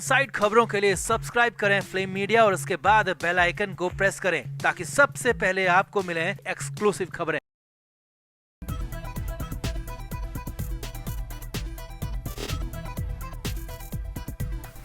Side खबरों के लिए सब्सक्राइब करें फ्लेम मीडिया और उसके बाद बेल आइकन को प्रेस करें ताकि सबसे पहले आपको मिले एक्सक्लूसिव खबरें।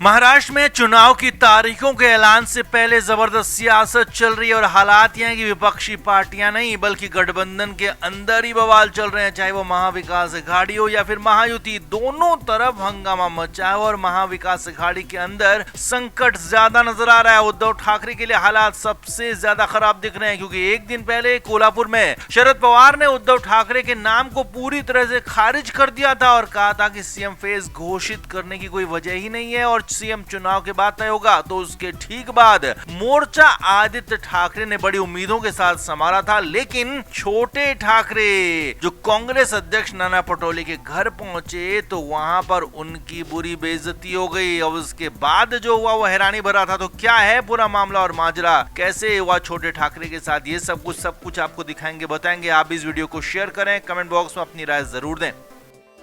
महाराष्ट्र में चुनाव की तारीखों के ऐलान से पहले जबरदस्त सियासत चल रही है और हालात यह है कि विपक्षी पार्टियां नहीं बल्कि गठबंधन के अंदर ही बवाल चल रहे हैं। चाहे वो महाविकास अघाड़ी हो या फिर महायुति, दोनों तरफ हंगामा मचा है और महाविकास अघाड़ी के अंदर संकट ज्यादा नजर आ रहा है। उद्धव ठाकरे के लिए हालात सबसे ज्यादा खराब दिख रहे हैं क्योंकि एक दिन पहले कोल्हापुर में शरद पवार ने उद्धव ठाकरे के नाम को पूरी तरह से खारिज कर दिया था और कहा था कि सीएम फेज घोषित करने की कोई वजह ही नहीं है और सीएम चुनाव के बाद तय होगा। तो उसके ठीक बाद मोर्चा आदित्य ठाकरे ने बड़ी उम्मीदों के साथ संभाला था, लेकिन छोटे ठाकरे जो कांग्रेस अध्यक्ष नाना पटोले के घर पहुंचे तो वहां पर उनकी बुरी बेइज्जती हो गई और उसके बाद जो हुआ वो हैरानी भरा था। तो क्या है पूरा मामला और माजरा, कैसे हुआ छोटे ठाकरे के साथ, ये सब कुछ आपको दिखाएंगे, बताएंगे। आप इस वीडियो को शेयर करें, कमेंट बॉक्स में अपनी राय जरूर दें।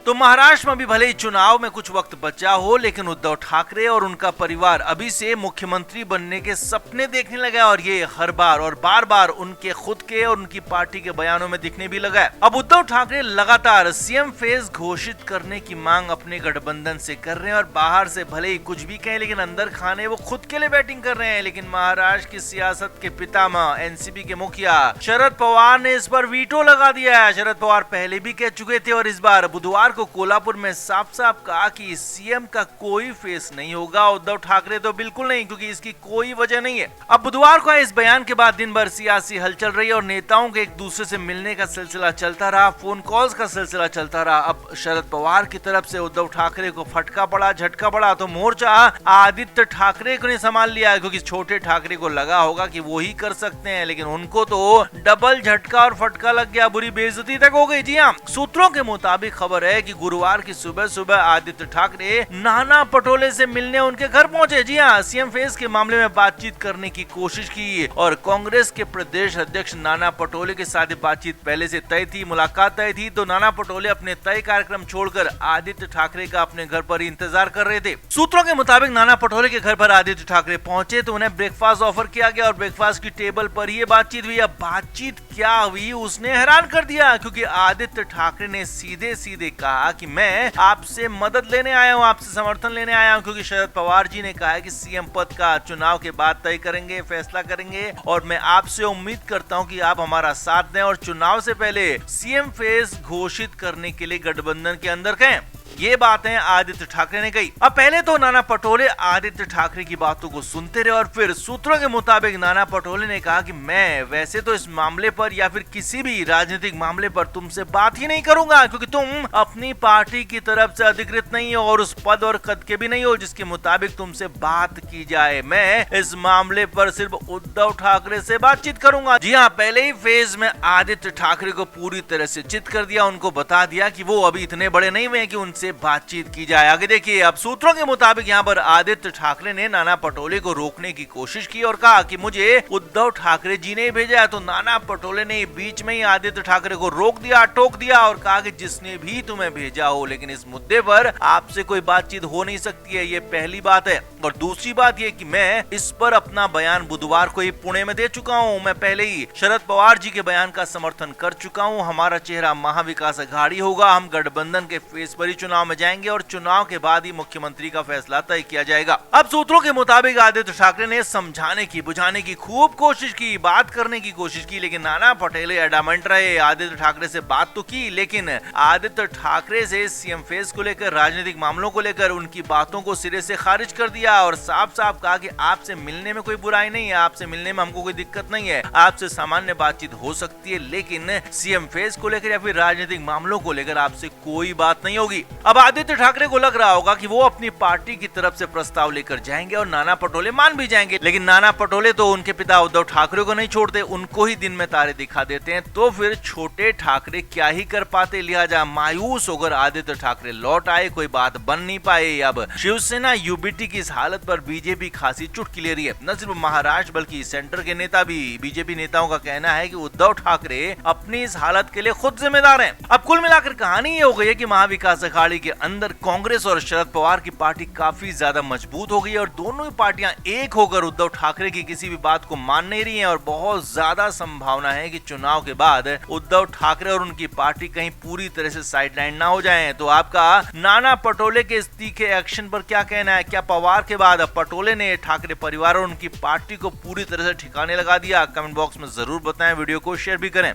तो महाराष्ट्र में भी भले ही चुनाव में कुछ वक्त बचा हो, लेकिन उद्धव ठाकरे और उनका परिवार अभी से मुख्यमंत्री बनने के सपने देखने लगा और ये हर बार और बार बार उनके खुद के और उनकी पार्टी के बयानों में दिखने भी लगा है। अब उद्धव ठाकरे लगातार सीएम फेज घोषित करने की मांग अपने गठबंधन से कर रहे हैं और बाहर से भले ही कुछ भी कहें लेकिन अंदर खाने वो खुद के लिए बैटिंग कर रहे हैं। लेकिन महाराष्ट्र की सियासत के पितामह एनसीपी के मुखिया शरद पवार ने इस पर वीटो लगा दिया है। शरद पवार पहले भी कह चुके थे और इस बार बुधवार को कोल्हापुर में साफ साफ कहा कि सीएम का कोई फेस नहीं होगा, उद्धव ठाकरे तो बिल्कुल नहीं, क्योंकि इसकी कोई वजह नहीं है। अब बुधवार को इस बयान के बाद दिन भर सियासी हलचल रही और नेताओं के एक दूसरे से मिलने का सिलसिला चलता रहा, फोन कॉल्स का सिलसिला चलता रहा। अब शरद पवार की तरफ से उद्धव ठाकरे को फटका पड़ा, झटका पड़ा, तो मोर्चा आदित्य ठाकरे को ने संभाल लिया क्योंकि छोटे ठाकरे को लगा होगा कि वो ही कर सकते हैं, लेकिन उनको तो डबल झटका और फटका लग गया, बुरी बेइज्जती तक हो गई। जी हाँ, सूत्रों के मुताबिक खबर है कि गुरुवार की सुबह सुबह आदित्य ठाकरे नाना पटोले से मिलने उनके घर पहुंचे। जी हाँ, सीएम फेज के मामले में बातचीत करने की कोशिश की और कांग्रेस के प्रदेश अध्यक्ष नाना पटोले के साथ बातचीत पहले से तय थी, मुलाकात तय थी। तो नाना पटोले अपने तय कार्यक्रम छोड़कर आदित्य ठाकरे का अपने घर पर ही इंतजार कर रहे थे। सूत्रों के मुताबिक नाना पटोले के घर पर आदित्य ठाकरे पहुंचे तो उन्हें ब्रेकफास्ट ऑफर किया गया और ब्रेकफास्ट की टेबल पर ही बातचीत हुई। अब बातचीत क्या हुई उसने हैरान कर दिया क्योंकि आदित्य ठाकरे ने सीधे सीधे कहा कि मैं आपसे मदद लेने आया हूं, आपसे समर्थन लेने आया हूं, क्योंकि शरद पवार जी ने कहा है कि सीएम पद का चुनाव के बाद तय करेंगे, फैसला करेंगे और मैं आपसे उम्मीद करता हूं कि आप हमारा साथ दें और चुनाव से पहले सीएम फेज घोषित करने के लिए गठबंधन के अंदर कहें। ये बातें आदित्य ठाकरे ने कही। अब पहले तो नाना पटोले आदित्य ठाकरे की बातों को सुनते रहे और फिर सूत्रों के मुताबिक नाना पटोले ने कहा कि मैं वैसे तो इस मामले पर या फिर किसी भी राजनीतिक मामले पर तुमसे बात ही नहीं करूंगा क्योंकि तुम अपनी पार्टी की तरफ से अधिकृत नहीं हो और उस पद और कद के भी नहीं हो जिसके मुताबिक तुमसे बात की जाए। मैं इस मामले पर सिर्फ उद्धव ठाकरे से बातचीत करूंगा। जी हाँ, पहले ही फेज में आदित्य ठाकरे को पूरी तरह से चित कर दिया, उनको बता दिया कि वो अभी इतने बड़े नहीं हुए कि उनसे बातचीत की जाए। आगे देखिए, अब सूत्रों के मुताबिक यहाँ पर आदित्य ठाकरे ने नाना पटोले को रोकने की कोशिश की और कहा कि मुझे उद्धव ठाकरे जी ने भेजा है। तो नाना पटोले ने बीच में ही आदित्य ठाकरे को रोक दिया, टोक दिया और कहा कि जिसने भी तुम्हें भेजा हो, लेकिन इस मुद्दे पर आपसे कोई बातचीत हो नहीं सकती है, ये पहली बात है। और दूसरी बात ये कि मैं इस पर अपना बयान बुधवार को ही पुणे में दे चुका हूँ। मैं पहले ही शरद पवार जी के बयान का समर्थन कर चुका हूँ। हमारा चेहरा महाविकास अघाड़ी होगा, हम गठबंधन के फेस पर ही चुनाव में जाएंगे और चुनाव के बाद ही मुख्यमंत्री का फैसला तय किया जाएगा। अब सूत्रों के मुताबिक आदित्य ठाकरे ने समझाने की, बुझाने की खूब कोशिश की, बात करने की कोशिश की, लेकिन नाना पटोले एडामेंट रहे। आदित्य ठाकरे से बात तो की, लेकिन आदित्य ठाकरे से सीएम फेज को लेकर, राजनीतिक मामलों को लेकर उनकी बातों को सिरे से खारिज कर दिया और साफ साफ कहा कि आपसे मिलने में कोई बुराई नहीं है, आपसे मिलने में हमको कोई दिक्कत नहीं है, आपसे सामान्य बातचीत हो सकती है, लेकिन सीएम फेज को लेकर या फिर राजनीतिक मामलों को लेकर आपसे कोई बात नहीं होगी। अब आदित्य ठाकरे को लग रहा होगा कि वो अपनी पार्टी की तरफ से प्रस्ताव लेकर जाएंगे और नाना पटोले मान भी जाएंगे, लेकिन नाना पटोले तो उनके पिता उद्धव ठाकरे को नहीं छोड़ते, उनको ही दिन में तारे दिखा देते हैं। तो फिर छोटे ठाकरे क्या ही कर पाते, लिहाजा मायूस होकर आदित्य ठाकरे लौट आए, कोई बात बन नहीं पाए। अब शिवसेना यूबीटी की इस हालत पर बीजेपी खासी चुटकी ले रही है। न सिर्फ महाराष्ट्र बल्कि सेंटर के नेता भी, बीजेपी नेताओं का कहना है कि उद्धव ठाकरे अपनी इस हालत के लिए खुद जिम्मेदार हैं। अब कुल मिलाकर कहानी ये हो गई है कि महाविकास अघाड़ी पारी के अंदर कांग्रेस और शरद पवार की पार्टी काफी ज्यादा मजबूत हो गई है और दोनों ही पार्टियां एक होकर उद्धव ठाकरे की किसी भी बात को मान नहीं रही हैं और बहुत ज्यादा संभावना है कि चुनाव के बाद उद्धव ठाकरे और उनकी पार्टी कहीं पूरी तरह से साइडलाइन ना हो जाएं। तो आपका नाना पटोले के इस तीखे एक्शन पर क्या कहना है? क्या पवार के बाद अब पटोले ने ठाकरे परिवार और उनकी पार्टी को पूरी तरह से ठिकाने लगा दिया? कमेंट बॉक्स में जरूर बताएं, वीडियो को शेयर भी करें।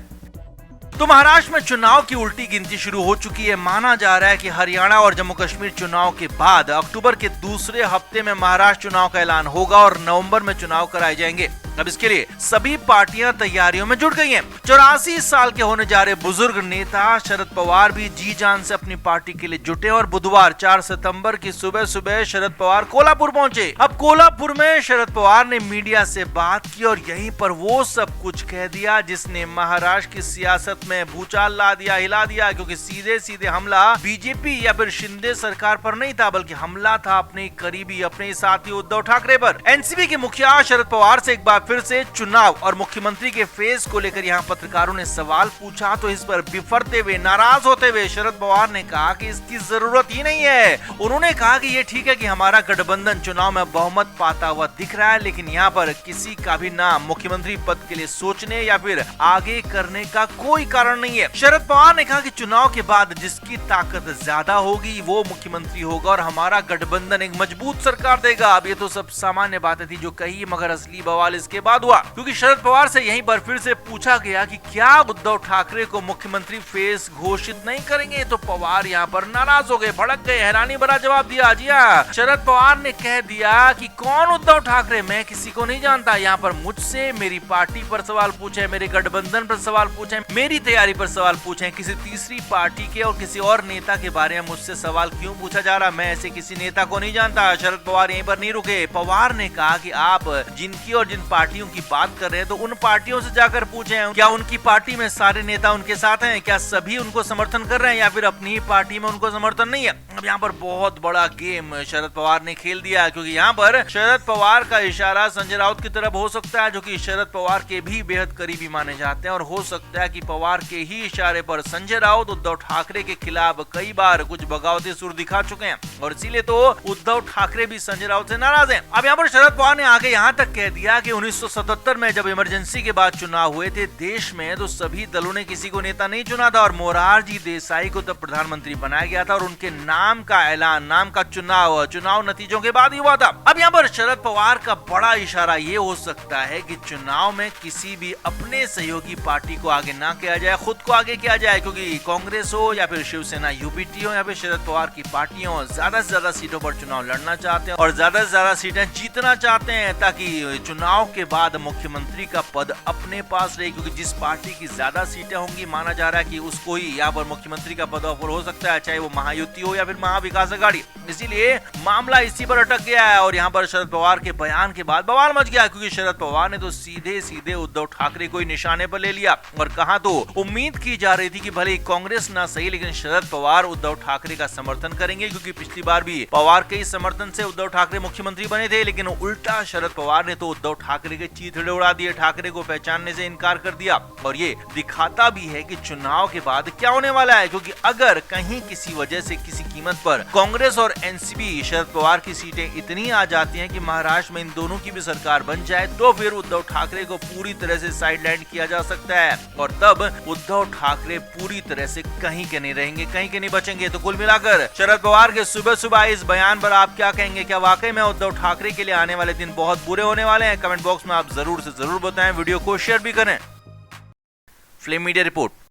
तो महाराष्ट्र में चुनाव की उल्टी गिनती शुरू हो चुकी है। माना जा रहा है कि हरियाणा और जम्मू कश्मीर चुनाव के बाद अक्टूबर के दूसरे हफ्ते में महाराष्ट्र चुनाव का ऐलान होगा और नवंबर में चुनाव कराए जाएंगे। अब इसके लिए सभी पार्टियां तैयारियों में जुट गई हैं। 84 साल के होने जा रहे बुजुर्ग नेता शरद पवार भी जी जान से अपनी पार्टी के लिए जुटे और बुधवार 4 सितंबर की सुबह सुबह शरद पवार कोल्हापुर पहुंचे। अब कोल्हापुर में शरद पवार ने मीडिया से बात की और यहीं पर वो सब कुछ कह दिया जिसने महाराष्ट्र की सियासत में भूचाल ला दिया, हिला दिया, क्योंकि सीधे सीधे हमला बीजेपी या फिर शिंदे सरकार पर नहीं था, बल्कि हमला था अपने करीबी, अपने साथी उद्धव ठाकरे पर। एनसीपी के मुखिया शरद पवार से एक बार फिर से चुनाव और मुख्यमंत्री के फेस को लेकर यहां पत्रकारों ने सवाल पूछा तो इस पर बिफरते हुए, नाराज होते हुए शरद पवार ने कहा कि इसकी जरूरत ही नहीं है। उन्होंने कहा कि ये ठीक है कि हमारा गठबंधन चुनाव में बहुमत पाता हुआ दिख रहा है, लेकिन यहाँ पर किसी का भी नाम मुख्यमंत्री पद के लिए सोचने या फिर आगे करने का कोई कारण नहीं है। शरद पवार ने कहा कि चुनाव के बाद जिसकी ताकत ज्यादा होगी वो मुख्यमंत्री होगा और हमारा गठबंधन एक मजबूत सरकार देगा। अब ये तो सब सामान्य बातें थी जो कही, मगर असली बवाल इसके बाद हुआ, क्योंकि शरद पवार से यहीं पर फिर से पूछा गया कि क्या उद्धव ठाकरे को मुख्यमंत्री फेस घोषित नहीं करेंगे। तो पवार यहाँ पर नाराज हो गए, भड़क गए, हैरानी भरा जवाब दिया। जी हाँ, शरद पवार ने कह दिया कि कौन उद्धव ठाकरे, मैं किसी को नहीं जानता। यहाँ पर मुझसे, मेरी पार्टी पर सवाल पूछे, मेरे गठबंधन पर सवाल पूछे, मेरी तैयारी पर सवाल पूछे, किसी तीसरी पार्टी के और किसी और नेता के बारे में मुझसे सवाल क्यों पूछा जा रहा? मैं ऐसे किसी नेता को नहीं जानता। शरद पवार यहीं पर नहीं रुके। पवार ने कहा कि आप जिनकी और जिन पार्टियों की बात कर रहे हैं तो उन पार्टियों से जाकर पूछें, क्या उनकी पार्टी में सारे नेता उनके साथ हैं? क्या सभी उनको समर्थन कर रहे हैं या फिर अपनी ही पार्टी में उनको समर्थन नहीं है? अब यहाँ पर बहुत बड़ा गेम शरद पवार ने खेल दिया, क्योंकि यहाँ पर शरद पवार का इशारा संजय राउत की तरफ हो सकता है, जो कि शरद पवार के भी बेहद करीबी माने जाते हैं, और हो सकता है कि पवार के ही इशारे पर संजय राउत उद्धव ठाकरे के खिलाफ कई बार कुछ बगावती सुर दिखा चुके हैं और इसीलिए तो उद्धव ठाकरे भी संजय राउत से नाराज हैं। अब यहाँ पर शरद पवार ने आगे यहाँ तक कह दिया कि 1977 में जब इमरजेंसी के बाद चुनाव हुए थे देश में, तो सभी दलों ने किसी को नेता नहीं चुना था और मोरारजी देसाई को तब प्रधानमंत्री बनाया गया था और उनके नाम का ऐलान, नाम का चुनाव नतीजों के बाद ही हुआ था। अब यहाँ पर शरद पवार का बड़ा इशारा ये हो सकता है कि चुनाव में किसी भी अपने सहयोगी पार्टी को आगे ना किया जाए, खुद को आगे किया जाए, क्योंकि कांग्रेस हो या फिर शिवसेना यूपीटी हो या फिर शरद पवार की पार्टी हो, ज्यादा से ज्यादा सीटों पर चुनाव लड़ना चाहते हैं और ज्यादा से ज्यादा सीटें जीतना चाहते हैं, ताकि चुनाव के बाद मुख्यमंत्री का पद अपने पास रहे, क्योंकि जिस पार्टी की ज्यादा सीटें होंगी माना जा रहा है कि उसको ही यहाँ पर मुख्यमंत्री का पद ऑफर हो सकता है, चाहे वो महायुति हो या फिर महाविकास अघाड़ी। इसीलिए मामला इसी पर अटक गया है और यहाँ पर शरद पवार के बयान के बाद बवाल मच गया, क्योंकि शरद पवार ने तो सीधे सीधे उद्धव ठाकरे को ही निशाने पर ले लिया और कहा तो उम्मीद की जा रही थी कि भले कांग्रेस ना सही लेकिन शरद पवार उद्धव ठाकरे का समर्थन करेंगे, क्योंकि पिछली बार भी पवार के ही समर्थन से उद्धव ठाकरे मुख्यमंत्री बने थे, लेकिन उल्टा शरद पवार ने तो उद्धव ठाकरे के चीथड़े उड़ा दिए, ठाकरे को पहचानने से इनकार कर दिया और ये दिखाता भी है कि चुनाव के बाद क्या होने वाला है, क्योंकि अगर कहीं किसी वजह से किसी कीमत पर कांग्रेस और एनसीपी शरद पवार की सीटें इतनी आ जाती हैं कि महाराष्ट्र में इन दोनों की भी सरकार बन जाए तो फिर उद्धव ठाकरे को पूरी तरह से साइडलाइन किया जा सकता है और तब उद्धव ठाकरे पूरी तरह से कहीं के नहीं रहेंगे, कहीं के नहीं बचेंगे। तो कुल मिलाकर शरद पवार के सुबह सुबह इस बयान पर आप क्या कहेंगे? क्या वाकई में उद्धव ठाकरे के लिए आने वाले दिन बहुत बुरे होने वाले हैं? कमेंट बॉक्स में आप जरूर से जरूर बताएं, वीडियो को शेयर भी करें। Flame media report.